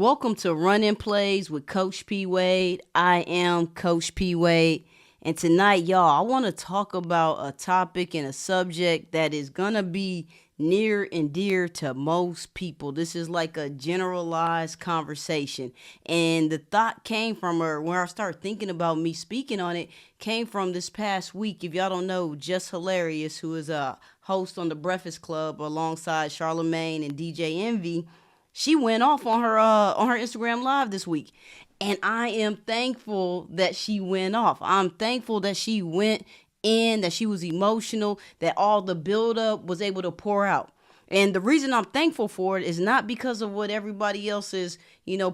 Welcome to Running Plays with Coach P. Wade. I am Coach P. Wade. And tonight, y'all, I want to talk about a topic and a subject that is going to be near and dear to most people. This is like a generalized conversation. And the thought came from her when I started thinking about me speaking on it, came from this past week. If y'all don't know, Jess Hilarious, who is a host on the Breakfast Club alongside Charlemagne and DJ Envy, she went off on her Instagram live this week. And I am thankful that she went off. I'm thankful that she went in, that she was emotional, that all the buildup was able to pour out. And the reason I'm thankful for it is not because of what everybody else is,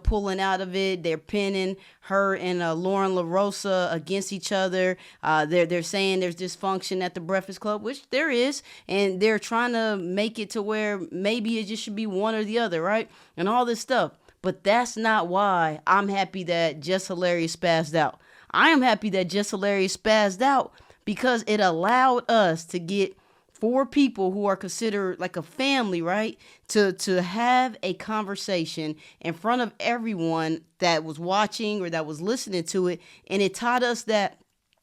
pulling out of it. They're pinning her and Lauren LaRosa against each other. They're saying there's dysfunction at the Breakfast Club, which there is. And they're trying to make it to where maybe it just should be one or the other, right? And all this stuff. But that's not why I'm happy that Jess Hilarious spazzed out. I am happy that Jess Hilarious spazzed out because it allowed us to get four people who are considered like a family, right? To have a conversation in front of everyone that was watching or that was listening to it. And it taught us that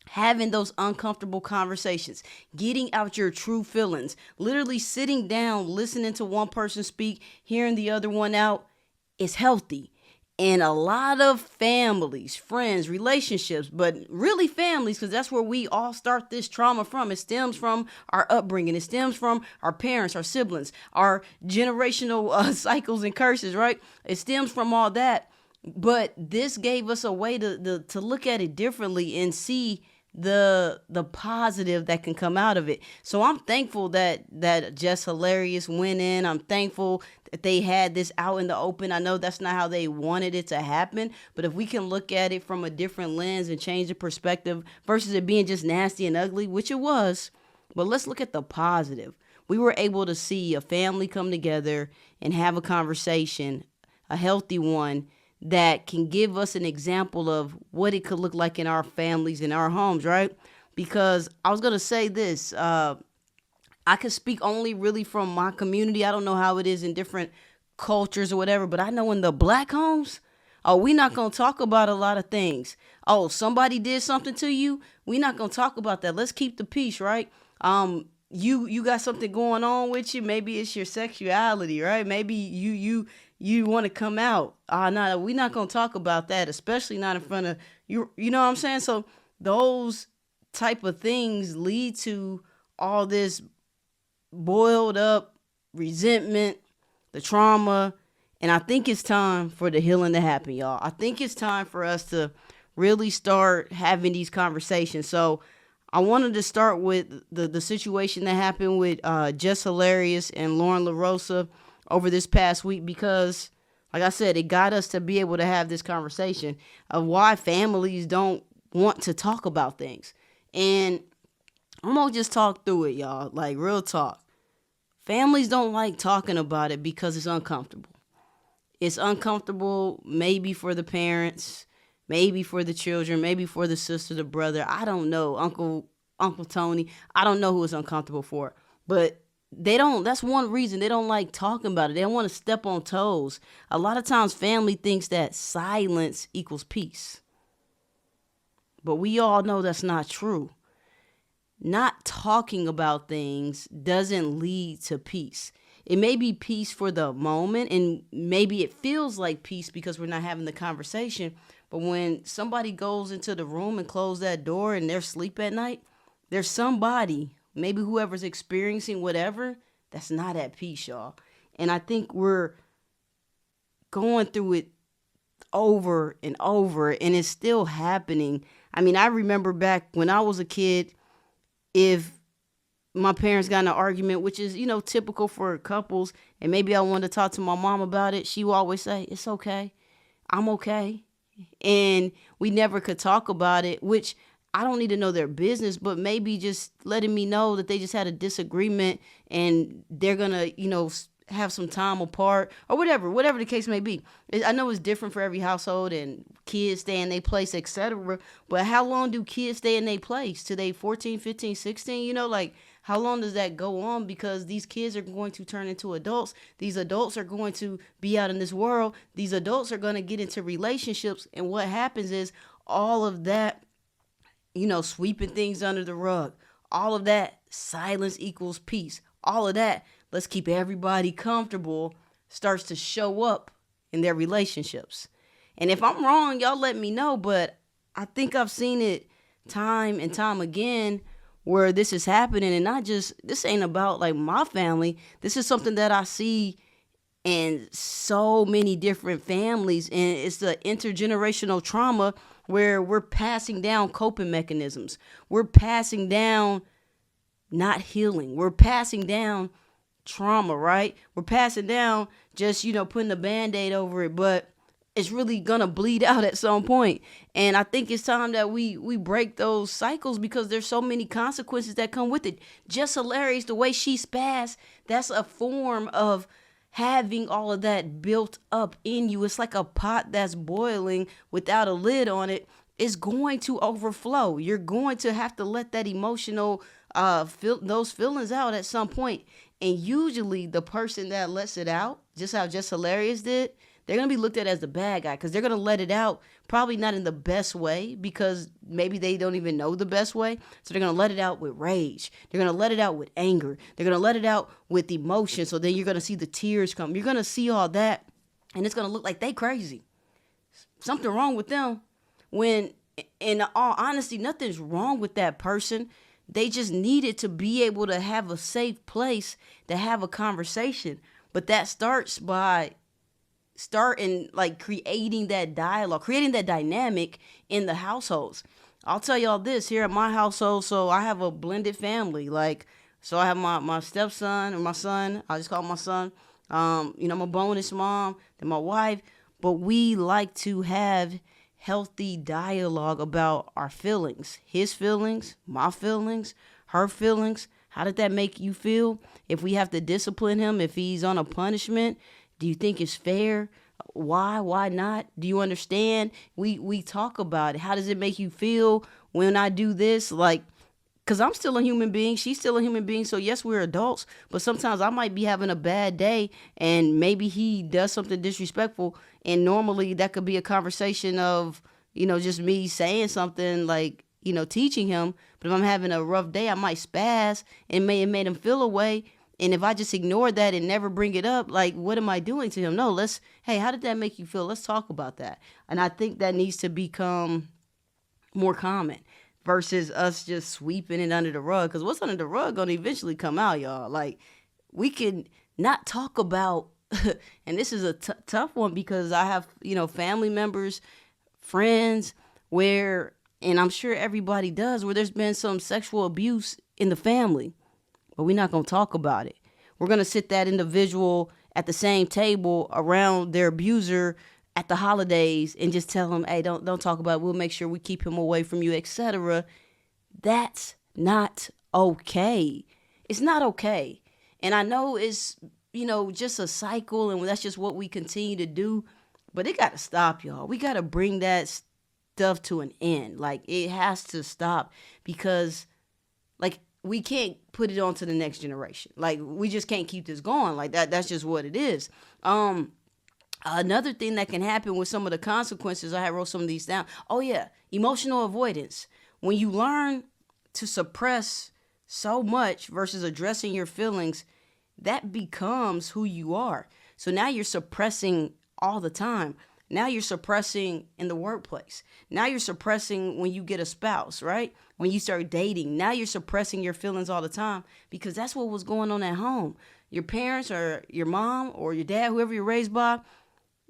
having those uncomfortable conversations, getting out your true feelings, literally sitting down, listening to one person speak, hearing the other one out, is healthy. And a lot of families, friends, relationships, but really families, because that's where we all start this trauma from. It stems from our upbringing. It stems from our parents, our siblings, our generational cycles and curses, right? It stems from all that. But this gave us a way to look at it differently and see the positive that can come out of it. So I'm thankful that Jess Hilarious went in. I'm thankful that they had this out in the open. I know that's not how they wanted it to happen, but if we can look at it from a different lens and change the perspective versus it being just nasty and ugly, which it was, but let's look at the positive. We were able to see a family come together and have a conversation, a healthy one, that can give us an example of what it could look like in our families, in our homes, right? Because I was going to say this, I can speak only really from my community. I don't know how it is in different cultures or whatever, but I know in the black homes, we're not going to talk about a lot of things. Oh, somebody did something to you. We're not going to talk about that. Let's keep the peace, right? You got something going on with you. Maybe it's your sexuality, right? Maybe you want to come out. No, we're not going to talk about that, especially not in front of you. You know what I'm saying? So those type of things lead to all this boiled up resentment, the trauma. And I think it's time for the healing to happen, y'all. I think it's time for us to really start having these conversations. So I wanted to start with the situation that happened with Jess Hilarious and Lauren LaRosa over this past week because, like I said, it got us to be able to have this conversation of why families don't want to talk about things. And I'm going to just talk through it, y'all, like real talk. Families don't like talking about it because it's uncomfortable. It's uncomfortable maybe for the parents, maybe for the children, maybe for the sister, the brother. I don't know, Uncle Tony. I don't know who it's uncomfortable for, but that's one reason they don't like talking about it. They don't want to step on toes. A lot of times family thinks that silence equals peace. But we all know that's not true. Not talking about things doesn't lead to peace. It may be peace for the moment, and maybe it feels like peace because we're not having the conversation. But when somebody goes into the room and closes that door and they're asleep at night, there's somebody, maybe whoever's experiencing whatever, that's not at peace, y'all. And I think we're going through it over and over, and it's still happening. I mean, I remember back when I was a kid, if my parents got in an argument, which is, typical for couples, and maybe I wanted to talk to my mom about it, she would always say, it's okay. I'm okay. And we never could talk about it, which I don't need to know their business, but maybe just letting me know that they just had a disagreement and they're going to, have some time apart or whatever the case may be. I know it's different for every household and kids stay in their place, etc. But how long do kids stay in their place? Till they 14, 15, 16? How long does that go on? Because these kids are going to turn into adults. These adults are going to be out in this world. These adults are going to get into relationships. And what happens is all of that, sweeping things under the rug, all of that, silence equals peace. All of that, let's keep everybody comfortable, starts to show up in their relationships. And if I'm wrong, y'all let me know. But I think I've seen it time and time again where this is happening. And not just, this ain't about like my family. This is something that I see in so many different families. And it's the intergenerational trauma where we're passing down coping mechanisms. We're passing down not healing. We're passing down trauma, right? We're passing down just, putting a band-aid over it, but it's really gonna bleed out at some point. And I think it's time that we break those cycles because there's so many consequences that come with it. Jess Hilarious, the way she spazzed, that's a form of having all of that built up in you. It's like a pot that's boiling without a lid on it. It's going to overflow. You're going to have to let that emotional those feelings out at some point. And usually the person that lets it out, just how Jess Hilarious did, they're going to be looked at as the bad guy because they're going to let it out, probably not in the best way because maybe they don't even know the best way. So they're going to let it out with rage. They're going to let it out with anger. They're going to let it out with emotion. So then you're going to see the tears come. You're going to see all that, and it's going to look like they crazy. Something wrong with them. When, in all honesty, nothing's wrong with that person. They just needed to be able to have a safe place to have a conversation. But that starts by starting like creating that dialogue, creating that dynamic in the households. I'll tell y'all this here at my household. So I have a blended family. So I have my stepson or my son. I just call him my son. My bonus mom, then my wife. But we like to have healthy dialogue about our feelings, his feelings, my feelings, her feelings. How did that make you feel? If we have to discipline him, if he's on a punishment, do you think it's fair? Why not? Do you understand? We talk about it. How does it make you feel when I do this? Because I'm still a human being. She's still a human being. So, yes, we're adults. But sometimes I might be having a bad day and maybe he does something disrespectful. And normally that could be a conversation of, just me saying something like, teaching him. But if I'm having a rough day, I might spaz and it made him feel a way. And if I just ignore that and never bring it up, what am I doing to him? No, hey, how did that make you feel? Let's talk about that. And I think that needs to become more common versus us just sweeping it under the rug. Because what's under the rug going to eventually come out, y'all. We can not talk about, and this is a tough one because I have, family members, friends where, and I'm sure everybody does, where there's been some sexual abuse in the family. But we're not going to talk about it. We're going to sit that individual at the same table around their abuser at the holidays and just tell him, hey, don't talk about it. We'll make sure we keep him away from you, etc. That's not okay. It's not okay. And I know it's, just a cycle and that's just what we continue to do. But it got to stop, y'all. We got to bring that stuff to an end. It has to stop because, we can't put it on to the next generation. We just can't keep this going. That's just what it is. Another thing that can happen with some of the consequences, I wrote some of these down. Oh, yeah, emotional avoidance. When you learn to suppress so much versus addressing your feelings, that becomes who you are. So now you're suppressing all the time. Now you're suppressing in the workplace. Now you're suppressing when you get a spouse, right? When you start dating. Now you're suppressing your feelings all the time because that's what was going on at home. Your parents or your mom or your dad, whoever you're raised by,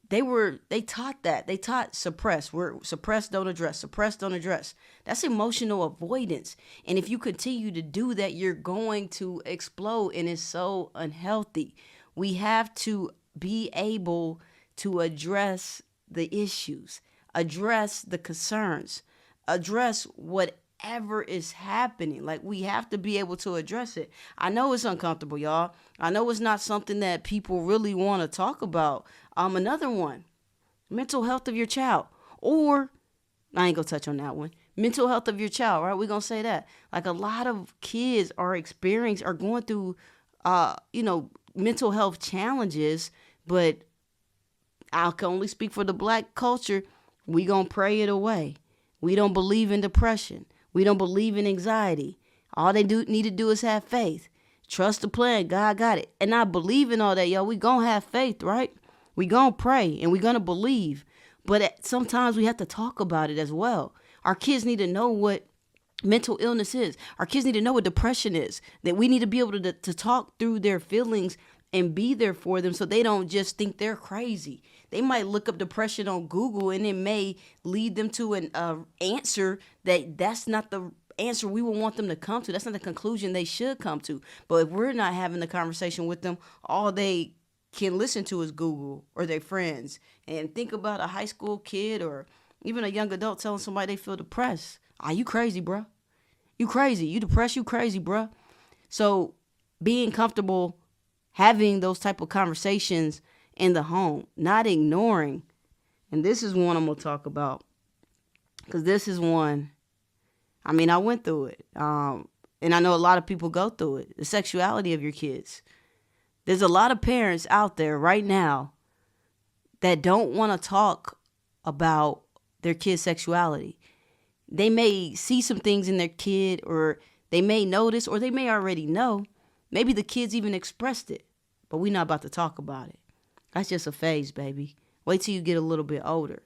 they taught that. They taught suppress. Suppress, don't address. Suppress, don't address. That's emotional avoidance. And if you continue to do that, you're going to explode and it's so unhealthy. We have to be able to address the issues, address the concerns, address whatever is happening. We have to be able to address it. I know it's uncomfortable, y'all. I know it's not something that people really want to talk about. Another one, mental health of your child. Or, I ain't gonna touch on that one. mental health of your child, right? We're going to say that. Like a lot of kids are going through, mental health challenges, but I can only speak for the black culture. We going to pray it away. We don't believe in depression. We don't believe in anxiety. All they need to do is have faith. Trust the plan. God got it. And I believe in all that, yo. We going to have faith, right? We going to pray and we going to believe. But sometimes we have to talk about it as well. Our kids need to know what mental illness is. Our kids need to know what depression is. That we need to be able to talk through their feelings and be there for them so they don't just think they're crazy. They might look up depression on Google and it may lead them to an answer that's not the answer we would want them to come to. That's not the conclusion they should come to. But if we're not having the conversation with them, all they can listen to is Google or their friends. And think about a high school kid or even a young adult telling somebody they feel depressed. You crazy, bro. You crazy. You depressed, you crazy, bro. So being comfortable having those type of conversations in the home, not ignoring. And this is one I'm going to talk about because this is one, I went through it. And I know a lot of people go through it. The sexuality of your kids. There's a lot of parents out there right now that don't want to talk about their kid's sexuality. They may see some things in their kid, or they may notice, or they may already know. Maybe the kids even expressed it, but we're not about to talk about it. That's just a phase, baby. Wait till you get a little bit older.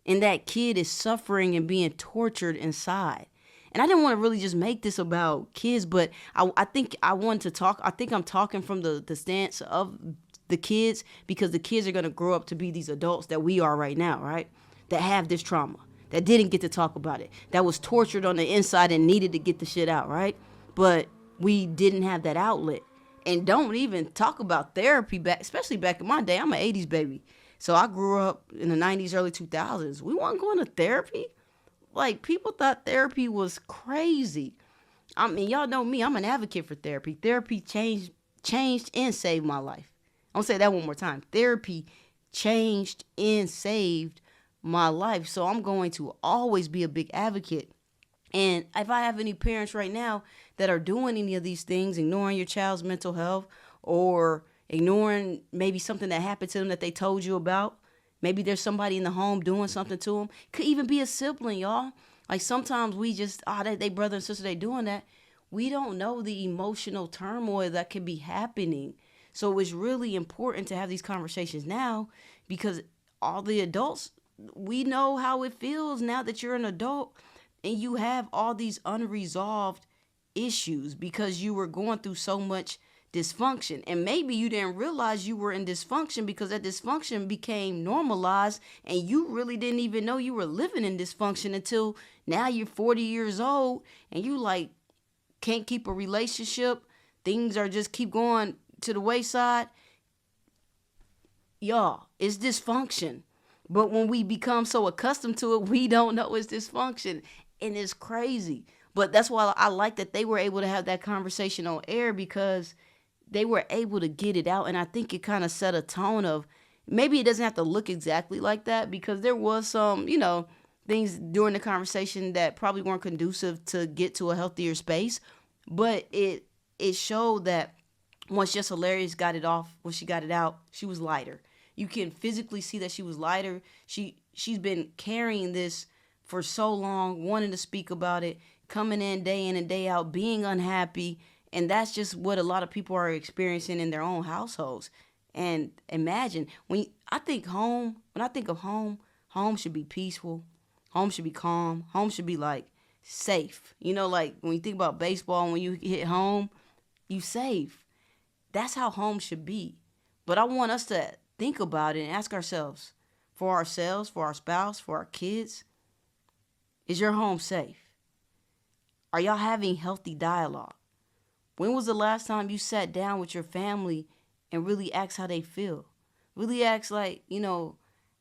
And that kid is suffering and being tortured inside. And I didn't want to really just make this about kids, but I think I wanted to talk. I think I'm talking from the stance of the kids, because the kids are going to grow up to be these adults that we are right now, right? That have this trauma, that didn't get to talk about it, that was tortured on the inside and needed to get the shit out, right? But we didn't have that outlet. And don't even talk about therapy especially back in my day. I'm an 80s baby. So I grew up in the 90s, early 2000s. We weren't going to therapy. Like, people thought therapy was crazy. Y'all know me. I'm an advocate for therapy. Therapy changed and saved my life. I'm going to say that one more time. Therapy changed and saved my life. So I'm going to always be a big advocate. And if I have any parents right now that are doing any of these things, ignoring your child's mental health or ignoring maybe something that happened to them that they told you about, maybe there's somebody in the home doing something to them. Could even be a sibling, y'all. Like sometimes we just, they brother and sister, they doing that. We don't know the emotional turmoil that could be happening. So it's really important to have these conversations now, because all the adults, we know how it feels now that you're an adult and you have all these unresolved issues because you were going through so much dysfunction. And maybe you didn't realize you were in dysfunction because that dysfunction became normalized and you really didn't even know you were living in dysfunction until now you're 40 years old and you like can't keep a relationship. Things are just keep going to the wayside. Y'all, it's dysfunction. But when we become so accustomed to it, we don't know it's dysfunction. And it's crazy. But that's why I like that they were able to have that conversation on air, because they were able to get it out. And I think it kind of set a tone of, maybe it doesn't have to look exactly like that, because there was some, things during the conversation that probably weren't conducive to get to a healthier space. But it showed that once Jess Hilarious got it off, when she got it out, she was lighter. You can physically see that she was lighter. She's been carrying this for so long, wanting to speak about it, coming in and day out, being unhappy. And that's just what a lot of people are experiencing in their own households. And imagine, when I think of home, home should be peaceful. Home should be calm. Home should be like safe. Like when you think about baseball, when you hit home, you safe. That's how home should be. But I want us to think about it and ask ourselves, for ourselves, for our spouse, for our kids, is your home safe? Are y'all having healthy dialogue? When was the last time you sat down with your family and really asked how they feel? Really asked, like,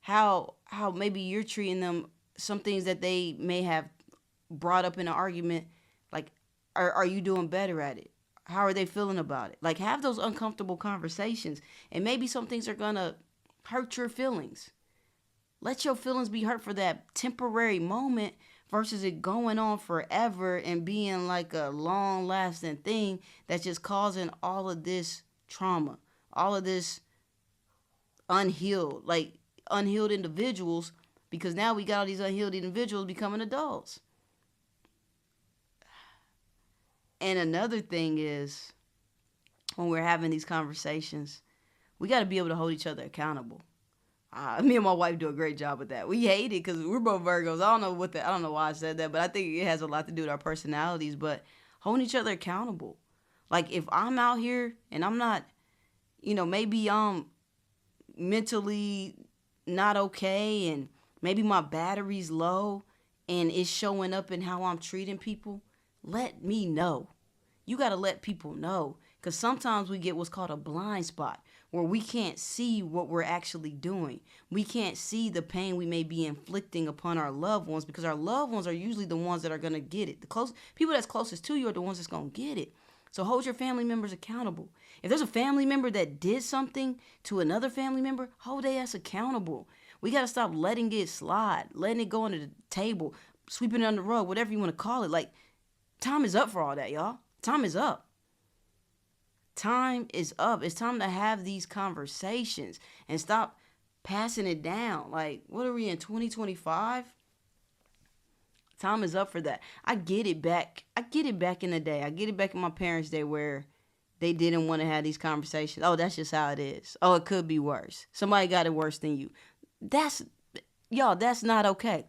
how maybe you're treating them, some things that they may have brought up in an argument, like, are you doing better at it? How are they feeling about it? Like, have those uncomfortable conversations. And maybe some things are going to hurt your feelings. Let your feelings be hurt for that temporary moment, versus it going on forever and being like a long lasting thing that's just causing all of this trauma, all of this unhealed individuals, because now we got all these unhealed individuals becoming adults. And another thing is, when we're having these conversations, we got to be able to hold each other accountable. Me and my wife do a great job with that. We hate it because we're both Virgos. I don't know why I said that, but I think it has a lot to do with our personalities. But holding each other accountable. Like if I'm out here and I'm not, maybe I'm mentally not okay, and maybe my battery's low, and it's showing up in how I'm treating people, let me know. You got to let people know, because sometimes we get what's called a blind spot, where we can't see what we're actually doing. We can't see the pain we may be inflicting upon our loved ones, because our loved ones are usually the ones that are going to get it. The close people that's closest to you are the ones that's going to get it. So hold your family members accountable. If there's a family member that did something to another family member, hold their ass accountable. We got to stop letting it slide, letting it go under the table, sweeping it under the rug, whatever you want to call it. Like, time is up for all that, y'all. Time is up. Time is up. It's time to have these conversations and stop passing it down. Like, what are we in, 2025? Time is up for that. I get it back. I get it back in the day. I get it back in my parents' day, where they didn't want to have these conversations. Oh, that's just how it is. Oh, it could be worse. Somebody got it worse than you. That's not okay.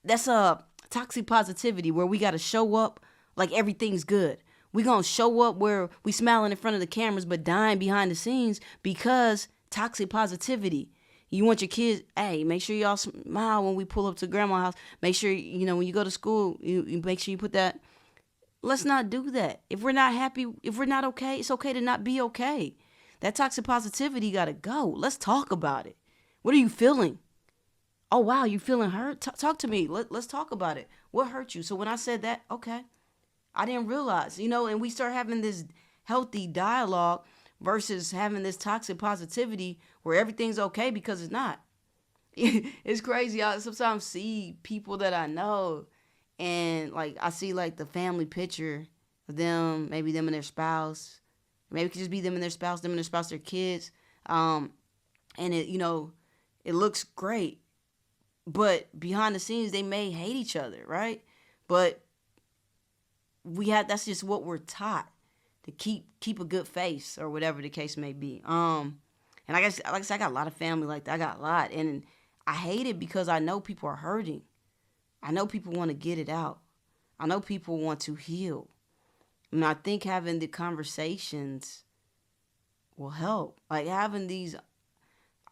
That's a toxic positivity, where we got to show up like everything's good. We gonna show up where we smiling in front of the cameras but dying behind the scenes, because toxic positivity. You want your kids, hey, make sure y'all smile when we pull up to grandma's house. Make sure, when you go to school, you make sure you put that. Let's not do that. If we're not happy, if we're not okay, it's okay to not be okay. That toxic positivity gotta go. Let's talk about it. What are you feeling? Oh, wow, you feeling hurt? Talk to me. Let's talk about it. What hurt you? So when I said that, okay, I didn't realize, and we start having this healthy dialogue versus having this toxic positivity where everything's okay because it's not. It's crazy. I sometimes see people that I know, and like I see like the family picture of them, maybe them and their spouse. Maybe it could just be them and their spouse, their kids. And it looks great. But behind the scenes, they may hate each other, right? But that's just what we're taught, to keep a good face, or whatever the case may be. And I guess, like I said, I got a lot of family like that. I got a lot, and I hate it because I know people are hurting. I know people want to get it out. I know people want to heal. And I think having the conversations will help. Like having these,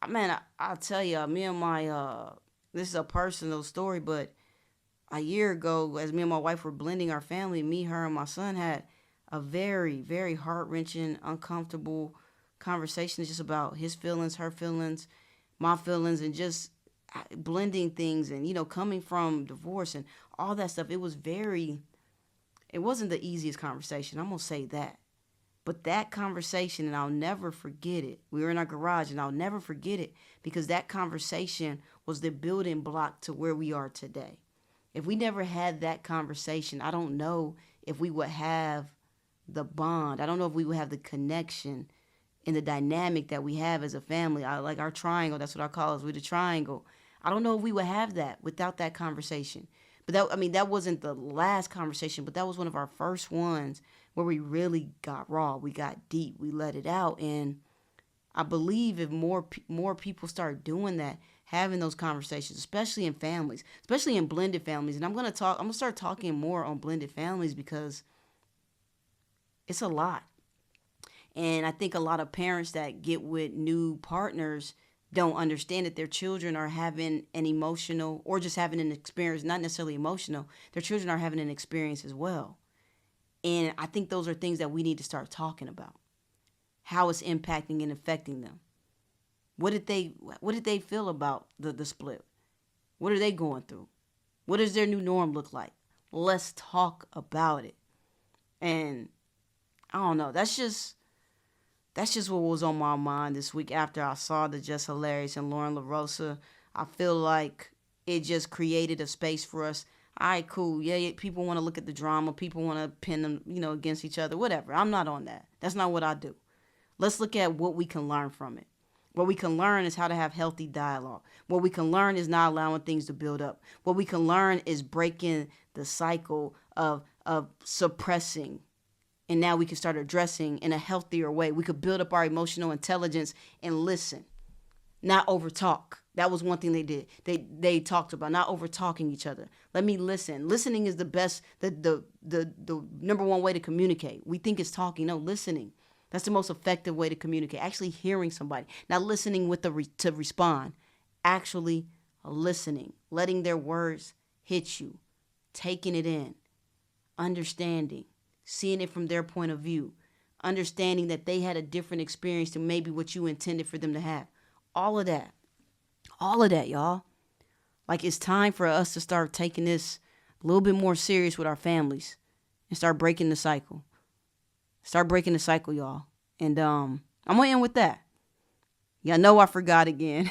man, I'll tell you, me and my, this is a personal story, but a year ago, as me and my wife were blending our family, me, her, and my son had a very, very heart-wrenching, uncomfortable conversation just about his feelings, her feelings, my feelings, and just blending things, and, coming from divorce and all that stuff. It wasn't the easiest conversation. I'm going to say that. But that conversation, and I'll never forget it. We were in our garage, and I'll never forget it, because that conversation was the building block to where we are today. If we never had that conversation, I don't know if we would have the bond. I don't know if we would have the connection and the dynamic that we have as a family. Like our triangle, that's what I call us. We're the triangle. I don't know if we would have that without that conversation. But that wasn't the last conversation, but that was one of our first ones where we really got raw. We got deep. We let it out. And I believe if more people start doing that, having those conversations, especially in families, especially in blended families. And I'm going to start talking more on blended families, because it's a lot. And I think a lot of parents that get with new partners don't understand that their children are having an emotional, or just having an experience, not necessarily emotional. Their children are having an experience as well. And I think those are things that we need to start talking about. How it's impacting and affecting them. What did they feel about the split? What are they going through? What does their new norm look like? Let's talk about it. And I don't know. That's just what was on my mind this week after I saw the Jess Hilarious and Lauren LaRosa. I feel like it just created a space for us. All right, cool. Yeah, yeah, people want to look at the drama. People want to pin them, against each other. Whatever. I'm not on that. That's not what I do. Let's look at what we can learn from it. What we can learn is how to have healthy dialogue. What we can learn is not allowing things to build up. What we can learn is breaking the cycle of suppressing. And now we can start addressing in a healthier way. We could build up our emotional intelligence and listen, not over talk. That was one thing they did. They talked about not over talking each other. Let me listen. Listening is the best, the number one way to communicate. We think it's talking. No, listening. That's the most effective way to communicate. Actually hearing somebody, not listening with to respond. Actually listening, letting their words hit you, taking it in, understanding, seeing it from their point of view, understanding that they had a different experience than maybe what you intended for them to have. All of that. All of that, y'all. Like, it's time for us to start taking this a little bit more serious with our families and start breaking the cycle. Start breaking the cycle, y'all. And I'm going to end with that. Y'all know I forgot again.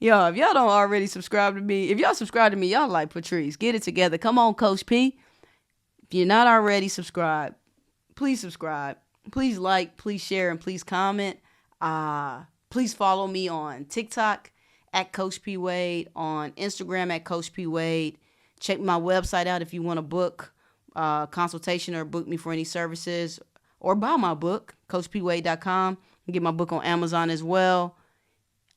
Y'all, if y'all don't already subscribe to me, if y'all subscribe to me, y'all like Patrice. Get it together. Come on, Coach P. If you're not already subscribed, please subscribe. Please like, please share, and please comment. Please follow me on TikTok at Coach P. Wade, on Instagram at Coach P. Wade. Check my website out if you want to book consultation or book me for any services, or buy my book, CoachPWade.com. Get my book on Amazon as well.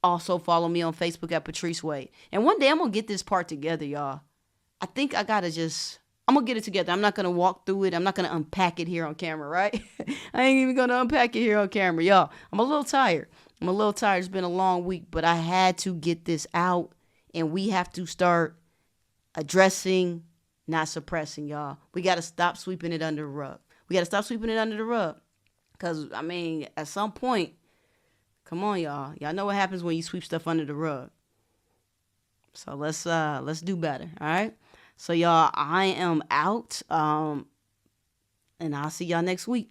Also follow me on Facebook at Patrice Wade. And one day I'm going to get this part together, y'all. I think I'm going to get it together. I'm not going to walk through it. I'm not going to unpack it here on camera, right? I ain't even going to unpack it here on camera, y'all. I'm a little tired. It's been a long week, but I had to get this out, and we have to start addressing, not suppressing, y'all. We got to stop sweeping it under the rug. Because, at some point, come on, y'all. Y'all know what happens when you sweep stuff under the rug. So let's do better, all right? So, y'all, I am out, and I'll see y'all next week.